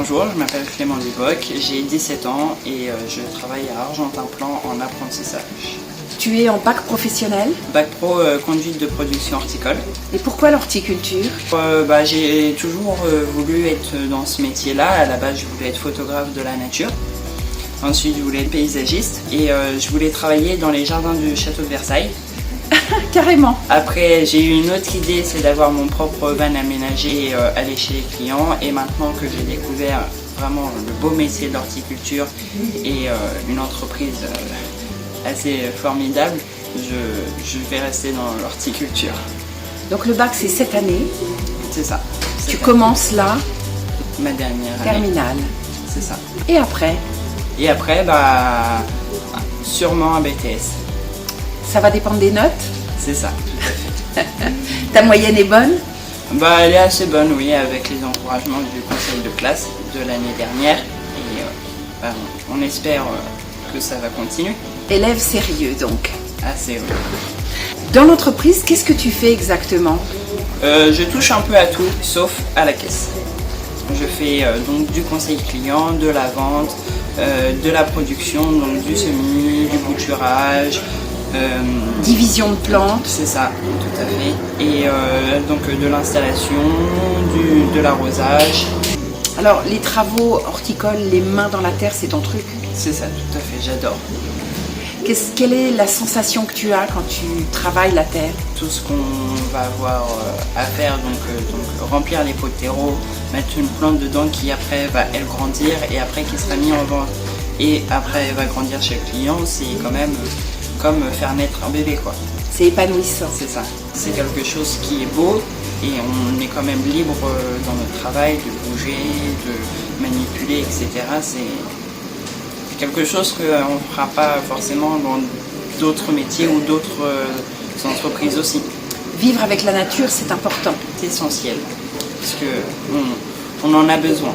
Bonjour, je m'appelle Clément Duboc, j'ai 17 ans et je travaille à Argentin-Plan en apprentissage. Tu es en bac professionnel? Bac pro conduite de production horticole. Et pourquoi l'horticulture? J'ai toujours voulu être dans ce métier-là. À la base, je voulais être photographe de la nature. Ensuite, je voulais être paysagiste et je voulais travailler dans les jardins du château de Versailles. Carrément. Après, j'ai eu une autre idée, c'est d'avoir mon propre van aménagé et aller chez les clients. Et maintenant que j'ai découvert vraiment le beau métier de l'horticulture et une entreprise assez formidable, je vais rester dans l'horticulture. Donc le bac, c'est cette année. C'est ça. Tu commences là, ma dernière année. terminale. C'est ça. Et après? Et après, sûrement un BTS. Ça va dépendre des notes? C'est ça. Ta moyenne est bonne? Elle est assez bonne, oui, avec les encouragements du conseil de classe de l'année dernière. Et on espère que ça va continuer. Élève sérieux donc. Assez, oui. Dans l'entreprise, qu'est-ce que tu fais exactement? Je touche un peu à tout, sauf à la caisse. Je fais donc du conseil client, de la vente, de la production, donc du semis, du bouturage. Division de plantes. C'est ça, tout à fait. Et donc de l'installation, de l'arrosage. Alors les travaux horticoles, les mains dans la terre, c'est ton truc? C'est ça, tout à fait, j'adore. Quelle est la sensation que tu as quand tu travailles la terre? Tout ce qu'on va avoir à faire, donc remplir les pots de terreau, mettre une plante dedans qui après va elle grandir et après qui sera mise en vente et après elle va grandir chez le client, c'est quand même comme faire naître un bébé quoi. C'est épanouissant. C'est ça, c'est quelque chose qui est beau et on est quand même libre dans notre travail de bouger, de manipuler, etc. C'est quelque chose qu'on ne fera pas forcément dans d'autres métiers ou d'autres entreprises aussi. Vivre avec la nature, c'est important. C'est essentiel, parce qu'on en a besoin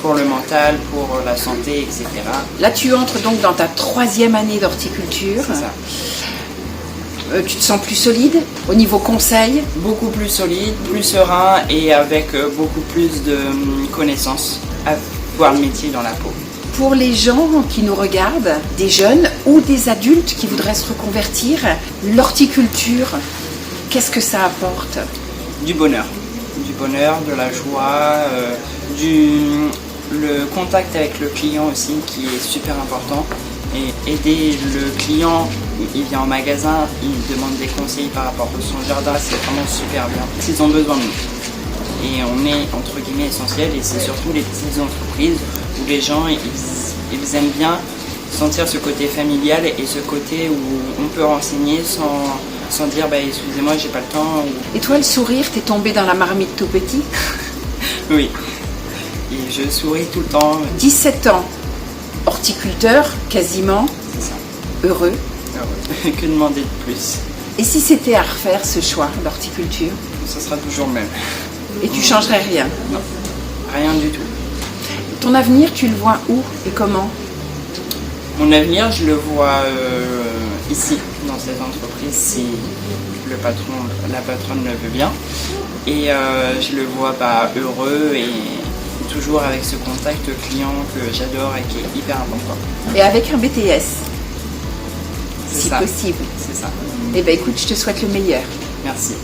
pour le mental, pour la santé, etc. Là, tu entres donc dans ta 3e année d'horticulture. C'est ça. Tu te sens plus solide au niveau conseil? Beaucoup plus solide, plus serein et avec beaucoup plus de connaissances à voir le métier dans la peau. Pour les gens qui nous regardent, des jeunes ou des adultes qui voudraient se reconvertir, l'horticulture, qu'est-ce que ça apporte? Du bonheur, de la joie, le contact avec le client aussi qui est super important. Et aider le client, il vient en magasin, il demande des conseils par rapport à son jardin, c'est vraiment super bien. Ils ont besoin de nous. Et on est entre guillemets essentiel et c'est surtout les petites entreprises où les gens ils aiment bien sentir ce côté familial et ce côté où on peut renseigner sans dire excusez-moi j'ai pas le temps. Et toi le sourire, t'es tombé dans la marmite tout petit? Oui, et je souris tout le temps. 17 ans, horticulteur quasiment, c'est ça. Heureux. Que demander de plus? Et si c'était à refaire ce choix d'horticulture? Ce sera toujours le même. Et tu changerais rien? Non, rien du tout. Ton avenir, tu le vois où et comment? Mon avenir, je le vois ici, dans cette entreprise, si le patron, la patronne le veut bien. Et je le vois heureux et toujours avec ce contact client que j'adore et qui est hyper important. Et avec un BTS, c'est si ça. possible. C'est ça. Eh bien écoute, je te souhaite le meilleur. Merci.